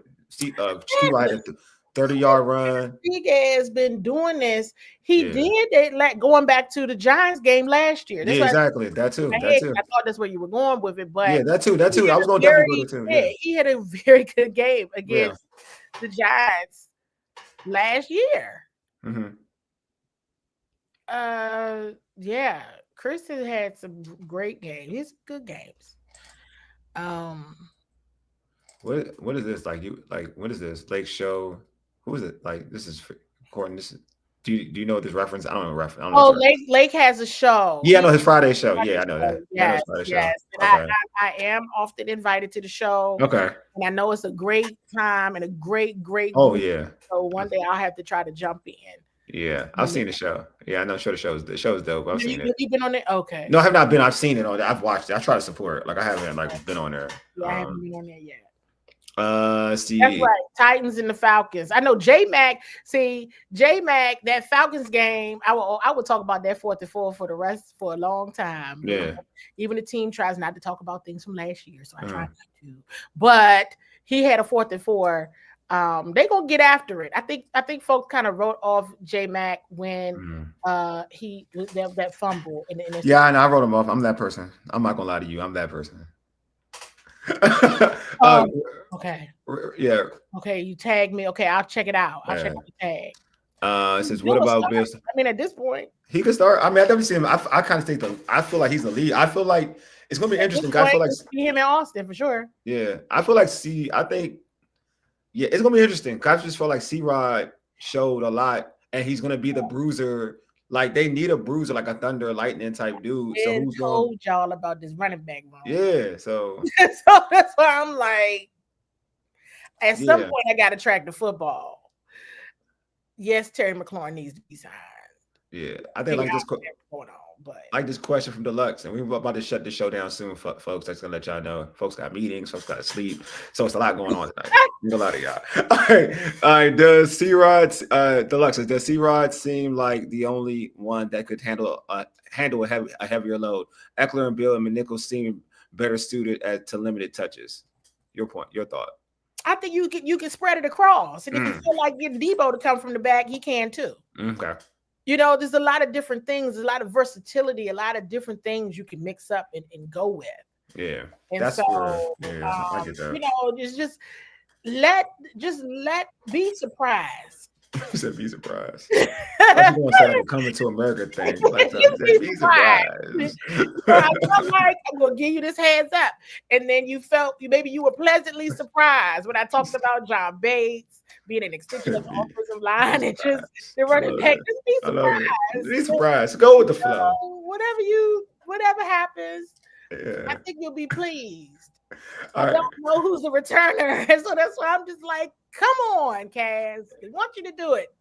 30-yard run. Rodriguez been doing this. He did it going back to the Giants game last year. That's exactly. That too. I thought that's where you were going with it, but that too. I was going to definitely go to too. Yeah, he had a very good game against the Giants last year. Chris has had some great games. He's good games. What is this what is this Lake Show? Who is it? This is Gordon. Do you know this reference? I don't know reference. Lake has a show. Yeah, I know his Friday show. Yeah, I know that. Yes. And I am often invited to the show. Okay. And I know it's a great time and a great Oh yeah. So one day I'll have to try to jump in. Yeah, I've seen the show. Yeah, I know. The show is dope. I've seen it. You've been on it? Okay. No, I have not been. I've seen it on there. I've watched it. I try to support. I haven't been on there. Yeah, I haven't been on there yet. See. That's right. Titans and the Falcons. I know J-Mac. See, J-Mac, that Falcons game, I will talk about that 4th and 4 for a long time. Yeah. Even the team tries not to talk about things from last year, so I try not to. But he had a 4th and 4. They gonna get after it. I think folks kind of wrote off J-Mac when he that fumble in the Yeah, I wrote him off. I'm that person. I'm not gonna lie to you. I'm that person. Okay. Yeah. Okay, you tagged me. Okay, I'll check it out. I'll check out the tag. It says, what about Bill? I mean, at this point, he could start. I mean, I definitely see him. I kind of think I feel like he's the lead. I feel like it's gonna be interesting. I feel like see him in Austin for sure. Yeah, I feel like I think Yeah, it's gonna be interesting. Cause I just felt like C-Rod showed a lot, and he's gonna be the bruiser. Like they need a bruiser, like a Thunder Lightning type dude. So And who's going? told y'all about this running back room. Yeah. So So that's why I'm like, at some yeah. point, I got to track the football. Yes, Terry McLaurin needs to be signed. Yeah, I think like this. Going on, but Like this question from Deluxe, and we're about to shut the show down soon, folks. That's gonna let y'all know. Folks got meetings, folks got to sleep, so it's a lot going on tonight. A lot of y'all. All right. Does C-Rod, Deluxe, does C-Rod seem like the only one that could handle a heavier load? Eckler and Bill and McNichols seem better suited to limited touches. Your thought. I think you can spread it across, and if you feel like getting Debo to come from the back, he can too. Okay. You know, there's a lot of different things, a lot of versatility, a lot of different things you can mix up and go with. Yeah, and that's so I get that. You know, just let be surprised. You said be surprised. I was going to say like a Coming to America thing. Like, be surprised. I'm like, I'm going to give you this heads up. And then maybe you were pleasantly surprised when I talked about John Bates being an extension of the offensive line and just the running back. Just be surprised. Be surprised. Go with the flow. Whatever happens, yeah. I think you'll be pleased. I don't know who's the returner. So that's why I'm just like, come on, Kaz. I want you to do it.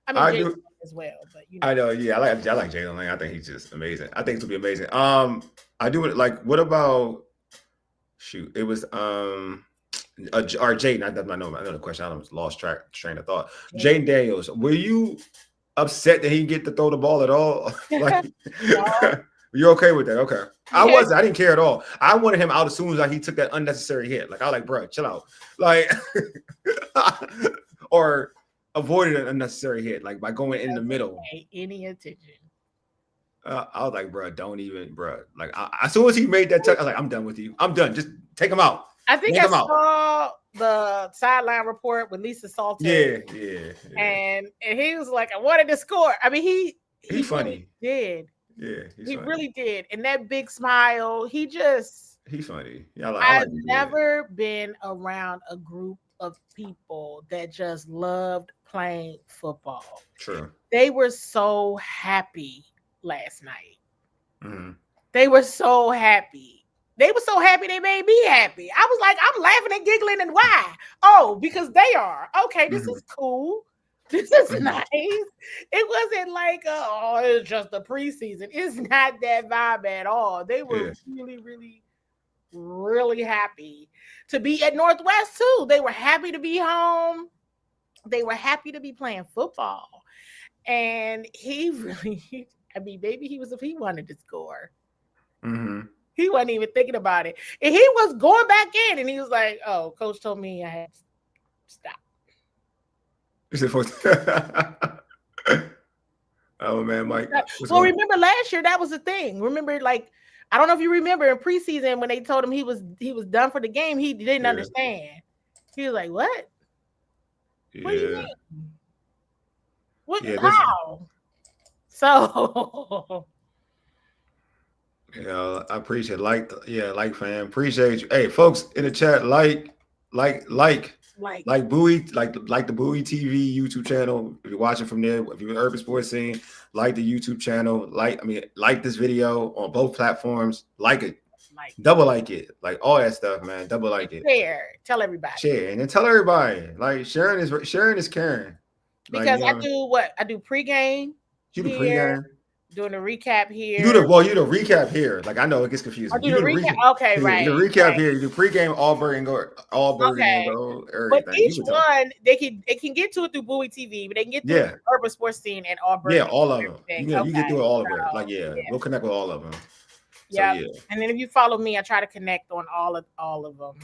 I mean, Jason as well, but you know. I know, yeah. I like Jalen Lane. I think he's just amazing. I think it's gonna be amazing. I do it like what about it was or Jaden. I know the question. I lost train of thought. Jaden Daniels, were you upset that he didn't get to throw the ball at all? Like you're okay with that? Okay. I wasn't. I didn't care at all. I wanted him out as soon as he took that unnecessary hit. Like I was like, bro, chill out. Like, or avoided an unnecessary hit, like by going in the middle. Pay any attention. I was like, bro, don't even, bro. Like as soon as he made that touch, I was like, I'm done with you. I'm done. Just take him out. I think I saw the sideline report with Lisa Salter. Yeah. And he was like, I wanted to score. I mean, he funny. Really did. Yeah, he really did. And that big smile, he's funny. Yeah, I've never been around a group of people that just loved playing football. True. They were so happy last night. Mm-hmm. They were so happy. They were so happy they made me happy. I was like, I'm laughing and giggling, and why? Oh, because they are. Okay, this is cool. This is nice. It wasn't like, it's just a preseason. It's not that vibe at all. They were really, really, really happy to be at Northwest too. They were happy to be home. They were happy to be playing football. And he really, I mean, maybe if he wanted to score. Mm-hmm. He wasn't even thinking about it. And he was going back in, and he was like, oh, coach told me I had to stop. Oh man, Mike. Well, remember last year that was the thing. Remember, like, I don't know if you remember in preseason when they told him he was done for the game, he didn't understand. He was like, "What? What do you mean? What? How?" So, I appreciate like fam, appreciate you. Hey, folks in the chat, like Bowie, like the Bowie TV YouTube channel. If you're watching from there, if you're in the urban sports scene, like the YouTube channel. Like this video on both platforms. Like it, double like it, like all that stuff, man. Double like it. Share, tell everybody. Share and then tell everybody. Like sharing is caring. Because I do pregame. You do pregame. Doing a recap here. You do the recap here. Like I know it gets confusing. You do the recap. Okay, right. You do the recap here. You do pregame, Auburn and go. But each one they can get to it through Bowie TV, but they can get to the urban sports scene and Auburn. Yeah, all of them. You get through all of it. Like we'll connect with all of them. Yeah. And then if you follow me, I try to connect on all of them.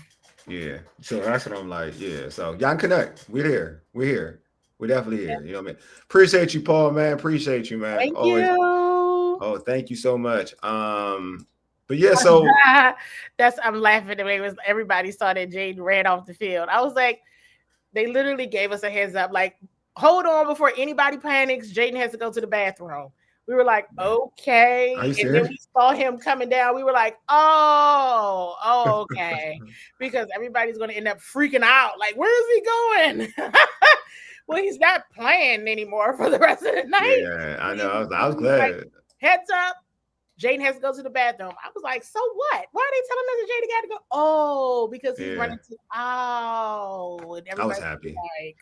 Yeah. So that's what I'm like. Yeah. So y'all can connect. We're here. We're definitely here. You know what I mean? Appreciate you, Paul, man. Appreciate you, man. Thank you. Oh, thank you so much. But yeah, so I'm laughing the way everybody saw that Jaden ran off the field. I was like, they literally gave us a heads up, like, hold on before anybody panics. Jaden has to go to the bathroom. We were like, okay. Are you And then serious? we saw him coming down. We were like, oh, okay. Because everybody's going to end up freaking out. Like, where is he going? Well, he's not playing anymore for the rest of the night. Yeah, I know. I was glad. Like, heads up. Jaden has to go to the bathroom. I was like, so what? Why are they telling us that Jaden got to go? Oh, because he's running to and I was happy. Like,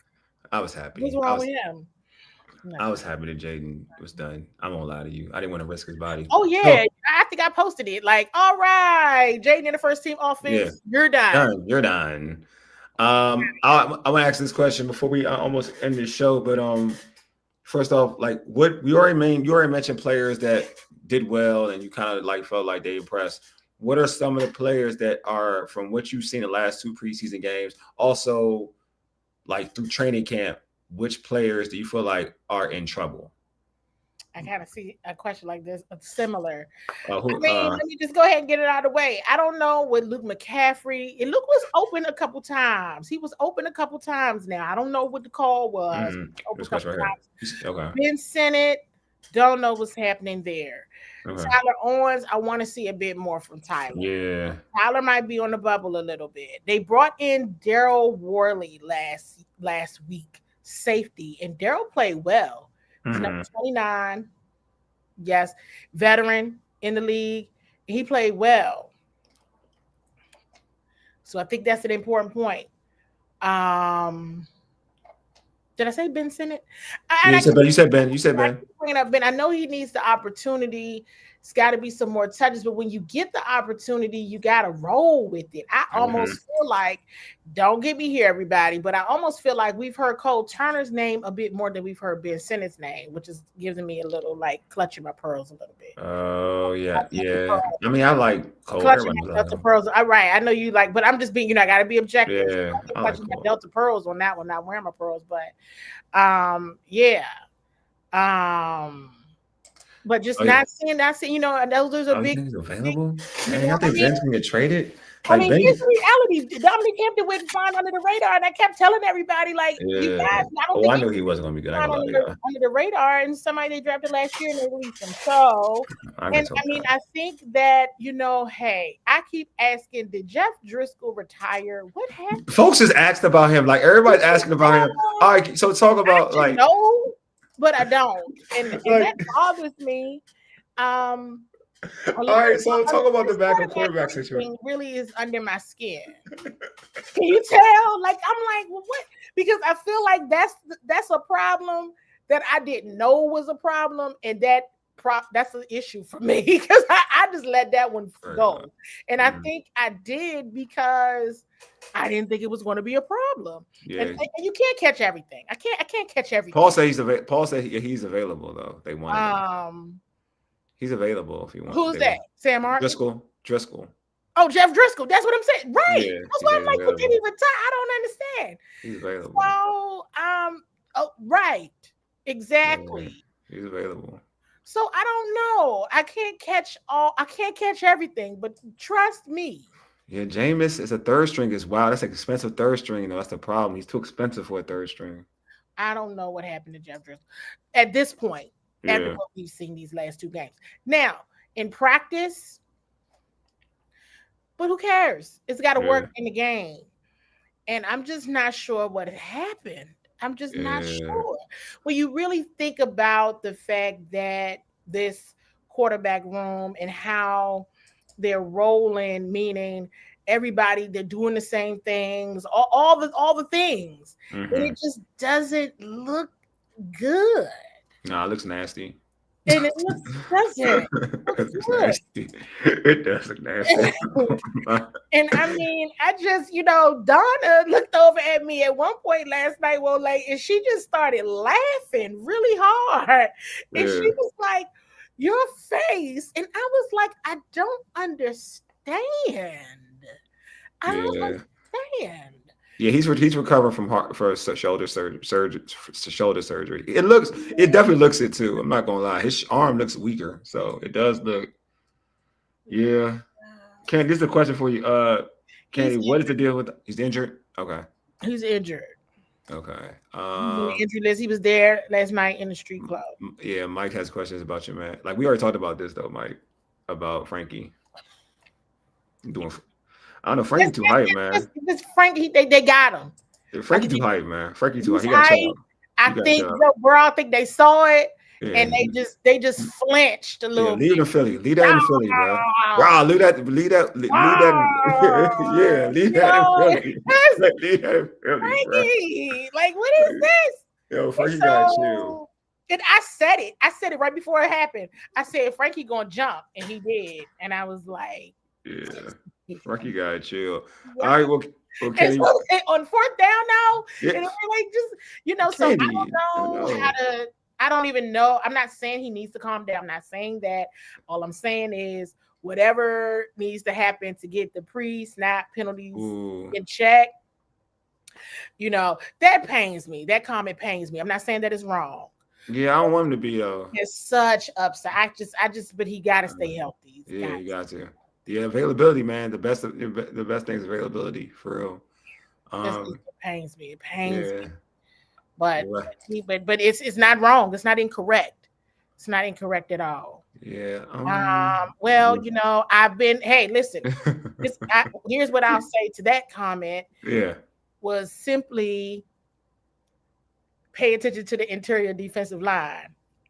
I was happy. What's wrong with him? No. I was happy that Jaden was done. I won't lie to you. I didn't want to risk his body. Oh, yeah. I think I posted it. Like, all right, Jaden in the first team offense. Yeah. You're done. You're done. I want to ask this question before we almost end the show. But first off, like you already mentioned players that did well and you kind of like felt like they impressed. What are some of the players that are from what you've seen the last 2 preseason games? Also, like through training camp, which players do you feel like are in trouble? I kind of see a question like this, similar. Let me just go ahead and get it out of the way. I don't know with Luke McCaffrey. And Luke was open a couple times. He was open a couple times now. I don't know what the call was. Okay. Ben Sinnott, don't know what's happening there. Okay. Tyler Owens, I want to see a bit more from Tyler. Yeah. Tyler might be on the bubble a little bit. They brought in Daryl Worley last week, safety, and Daryl played well. He's number 29. Yes, veteran in the league. He played well. So I think that's an important point. Did I say Ben Sinnott? You said Ben. Bringing up Ben. I know he needs the opportunity. It's got to be some more touches, but when you get the opportunity, you got to roll with it. I almost feel like, don't get me here, everybody, but I almost feel like we've heard Cole Turner's name a bit more than we've heard Ben Sinnott's name, which is giving me a little like clutching my pearls a little bit. Oh, yeah. I mean, I like Cole. Clutching my Delta pearls. All right. I know you like, but I'm just being, I got to be objective. Yeah. I'm clutching my Delta pearls on that one, not wearing my pearls, but but just not seeing, those are big. He's available. I think Ben's gonna get traded. Like, here's the reality. Dominic Hampton went flying under the radar, and I kept telling everybody, like, you guys, I knew he wasn't gonna be good. Under the radar, and somebody they drafted last year and they released him. So, I think that hey, I keep asking, did Jeff Driscoll retire? What happened? Folks just asked about him. Like everybody's asking about him. All right, so talk about no, but I don't, and that bothers me. All right, so talk about the backup quarterback situation. Really is under my skin. Can you tell? Like, I'm like, well, what? Because I feel like that's a problem that I didn't know was a problem, and that's an issue for me because I just let that one go. And I think I did because I didn't think it was going to be a problem. Yeah. And you can't catch everything. I can't catch everything. Paul said he's available though. They want he's available if you want. Who's that? Sam Martin? Driscoll. Oh, Jeff Driscoll. That's what I'm saying. Right. Yeah, that's why I'm like, well, did he retire? I don't understand. He's available. So, right. Exactly. Yeah, he's available. So I don't know. I can't catch everything, but trust me. Yeah, Jameis is a third string as well. That's an expensive third string, though. That's the problem. He's too expensive for a third string. I don't know what happened to Jeff Driscoll at this point. After what we've seen these last 2 games. Now, in practice, but who cares? It's got to work in the game. And I'm just not sure what happened. I'm just not sure. When you really think about the fact that this quarterback room and how they're rolling, meaning everybody, they're doing the same things, all the things. And it just doesn't look good. No, it looks nasty. And it doesn't. Nasty. It does look nasty. And I mean, I just, Donna looked over at me at one point last night, and she just started laughing really hard. And she was like, your face. And I was like, I don't understand. I don't understand. Yeah, he's recovering from shoulder surgery. It definitely looks it too. I'm not gonna lie, his arm looks weaker, so it does look. Yeah, Candi, this is a question for you. Candi, what is the deal with? He's injured. Okay, he's injured. Okay. He's on the injury list. He was there last night in the street club. Yeah, Mike has questions about you, man. Like we already talked about this though, Mike, about Frankie. Doing, I don't know. Frankie too hype, man. This Frankie, they got him. Frankie too hype, man. Frankie too hype. He's He got to hype. I think bro, I think they saw it and they just flinched a little. Leave it in Philly. Leave that in Philly, bro. Wow, leave that. Leave that. Yeah, leave that in Philly. Leave that in Philly, Frankie, like what is this? Yo, Frankie got chill. And I said it right before it happened. I said Frankie gonna jump, and he did. And I was like, yeah, Frankie got chill. Yeah. All right, well, okay. So, on fourth down now, and like just so Candi, I don't know how to. I don't even know. I'm not saying he needs to calm down. I'm not saying that. All I'm saying is whatever needs to happen to get the pre-snap penalties in check. That pains me. That comment pains me. I'm not saying that it's wrong. Yeah, I don't want him to be. It's such upside. But he got to stay healthy. You got to. Yeah, availability, man. The best thing is availability, for real. It pains me. It pains me. But it's not wrong. It's not incorrect. It's not incorrect at all. Yeah. Well, I've been. Hey, listen. Here's what I'll say to that comment. Yeah. Was simply pay attention to the interior defensive line.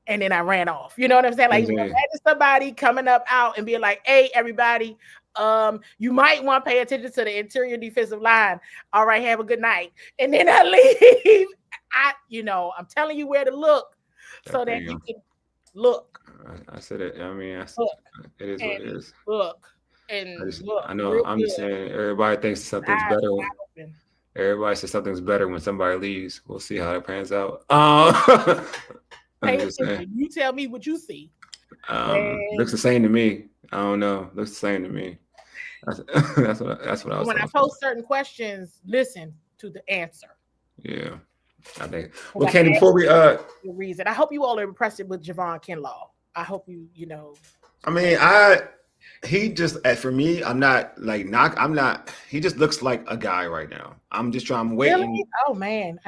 And then I ran off. You know what I'm saying? Like, imagine somebody coming up out and being like, hey, everybody, you might want to pay attention to the interior defensive line. All right, have a good night. And then I leave. I'm telling you where to look so that you can look. I said it. I mean, it is what it is. Look. And I know. I'm just saying, everybody thinks something's better. Everybody says something's better when somebody leaves. We'll see how it pans out. You tell me what you see. Looks the same to me. I don't know. Looks the same to me. That's what I was. When I post certain questions, listen to the answer. Yeah, I think. Well, Candi, before we reason, I hope you all are impressed with Javon Kinlaw. I hope you know. I mean, he just for me, I'm not. He just looks like a guy right now. I'm waiting. Really? Oh man,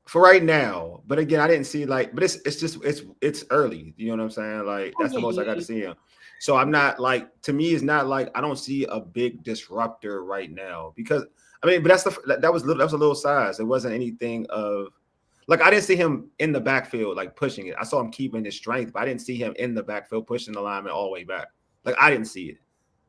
for right now. But again, I didn't see but it's early. You know what I'm saying? Like that's the most I got to see him. So I'm not to me, it's not I don't see a big disruptor right now because but that was a little size. It wasn't anything of I didn't see him in the backfield pushing it. I saw him keeping his strength, but I didn't see him in the backfield pushing the lineman all the way back. I didn't see it.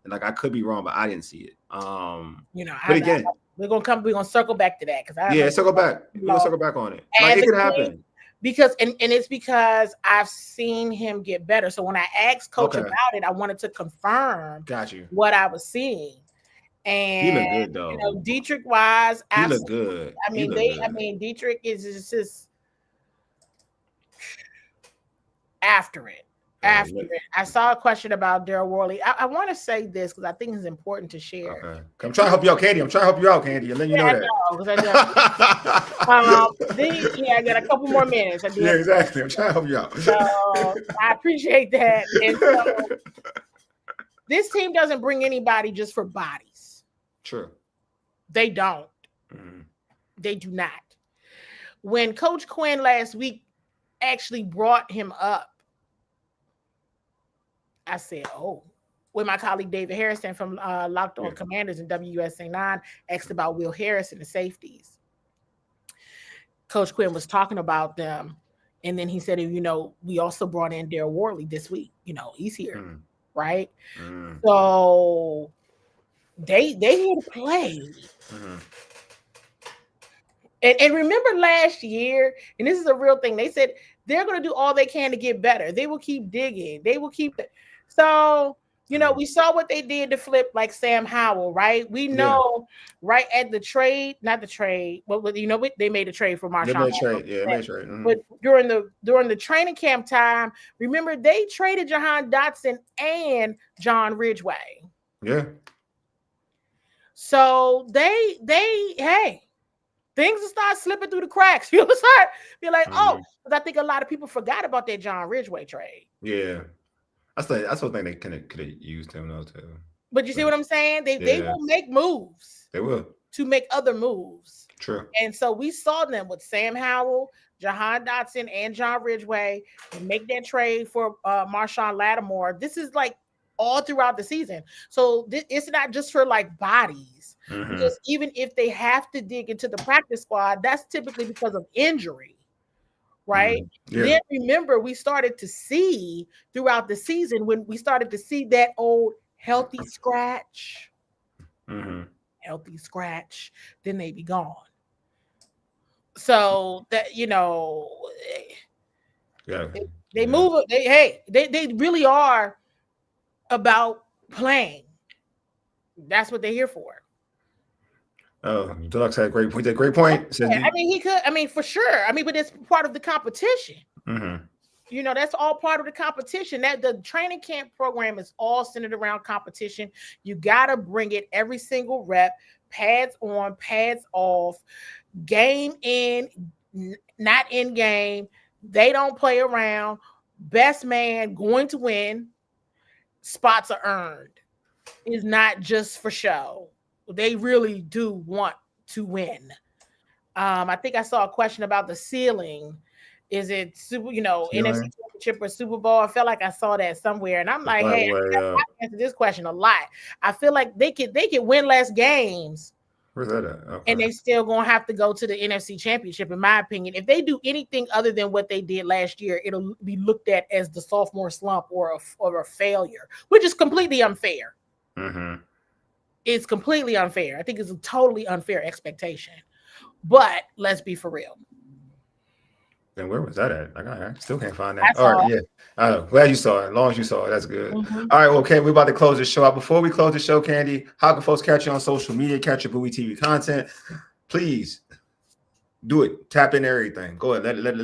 And I could be wrong, but I didn't see it. But again, we're gonna circle back to that because circle back. We're gonna circle back on it. It could happen. Because it's because I've seen him get better. So when I asked Coach about it, I wanted to confirm what I was seeing. And he looked good though. Dietrich wise, he looked good. Dietrich is just after it. I saw a question about Daryl Worley. I want to say this because I think it's important to share. Okay. I'm trying to help you out, Candi. I'm trying to help you out, Candi. And then you know that. I got a couple more minutes. Yeah, exactly. I'm trying to help you out. So I appreciate that. And so, this team doesn't bring anybody just for bodies. True. They don't. Mm-hmm. They do not. When Coach Quinn last week actually brought him up, I said, when my colleague David Harrison from Locked On Commanders and WUSA 9 asked about Will Harris and the safeties. Coach Quinn was talking about them. And then he said, we also brought in Daryl Worley this week. He's here, right? Mm. So they here to play. Mm. And remember last year, and this is a real thing, they said they're going to do all they can to get better. They will keep digging. They will keep it. So, we saw what they did to flip Sam Howell, right? We know right at the trade, not the trade, but they made a trade for Marshawn. They made a trade. Mm-hmm. But during the training camp time, remember they traded Jahan Dotson and John Ridgeway. Yeah. So things will start slipping through the cracks. You'll start be like, because I think a lot of people forgot about that John Ridgeway trade. Yeah. That's what I think they could have used him though too. But you see what I'm saying? They will make moves. They will. To make other moves. True. And so we saw them with Sam Howell, Jahan Dotson, and John Ridgeway make that trade for Marshawn Lattimore. This is like all throughout the season. So it's not just for like bodies. Because even if they have to dig into the practice squad, that's typically because of injury. Right. Yeah. Then remember, we started to see throughout the season when we started to see that old healthy scratch. Healthy scratch, then they be gone. So that they move. They really are about playing. That's what they're here for. Oh, Deluxe had a great point. Great point. Yeah, I mean, he could. I mean, for sure. I mean, but it's part of the competition. That's all part of the competition. That the training camp program is all centered around competition. You got to bring it every single rep, pads on, pads off, game in, not in game. They don't play around. Best man going to win. Spots are earned. It's not just for show. They really do want to win. I think I saw a question about the ceiling. Is it NFC Championship or Super Bowl? I felt like I saw that somewhere, and I'm like, hey, I answered this question a lot. I feel like they could win less games. Where's that at? Okay. And they still gonna have to go to the NFC Championship, in my opinion. If they do anything other than what they did last year, it'll be looked at as the sophomore slump or a failure, which is completely unfair. It's completely unfair. I think it's a totally unfair expectation. But let's be for real. Then where was that at? I still can't find that. All right, yeah. I know. Glad you saw it. As long as you saw it, that's good. All right, well, okay, we're about to close the show out. Before we close the show, Candi, how can folks catch you on social media, catch your Bowie TV content? Please do it. Tap in everything. Go ahead. Let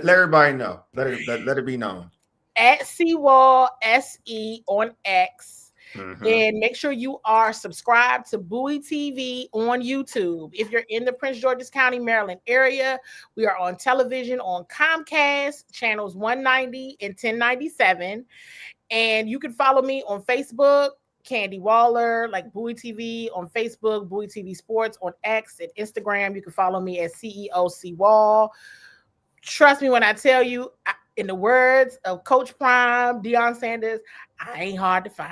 everybody know. Let it be known. At CWall SE on X. And make sure you are subscribed to Bowie TV on YouTube. If you're in the Prince George's County, Maryland area, we are on television on Comcast, channels 190 and 1097. And you can follow me on Facebook, Candi Waller, like Bowie TV on Facebook, Bowie TV Sports on X, and Instagram. You can follow me at CWall. Trust me when I tell you, in the words of Coach Prime, Deion Sanders, I ain't hard to find.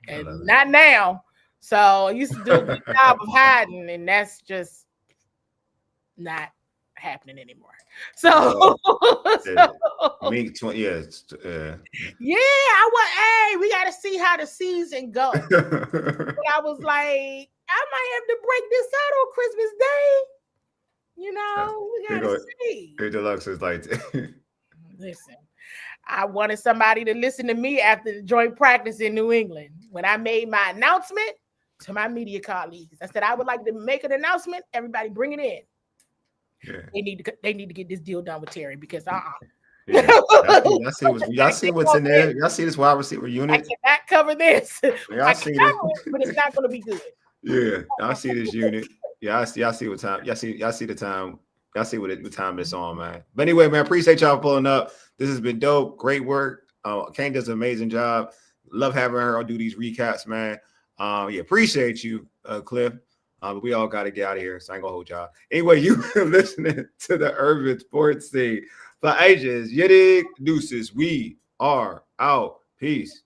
And not now. So I used to do a good job of hiding, and that's just not happening anymore. So, me 20 years. Hey, we got to see how the season goes. But I was like, I might have to break this out on Christmas Day. We got to see. Deluxe is like, listen, I wanted somebody to listen to me after the joint practice in New England. When I made my announcement to my media colleagues, I said, I would like to make an announcement. Everybody bring it in. Yeah. They need to get this deal done with Terry because Yeah. Y'all see what's in there. Y'all see this wide receiver unit. I cannot cover this. Y'all see this, but it's not going to be good. Yeah, y'all see this unit. Yeah, y'all see what time. Y'all see the time. Y'all see what time it's on, man. But anyway, man, appreciate y'all pulling up. This has been dope. Great work. Candi does an amazing job. Love having her do these recaps, man. Appreciate you, Cliff. But we all got to get out of here, so I ain't gonna hold y'all. Anyway, you listening to the Urban Sports Scene. For ages, Yiddig Deuces, we are out. Peace.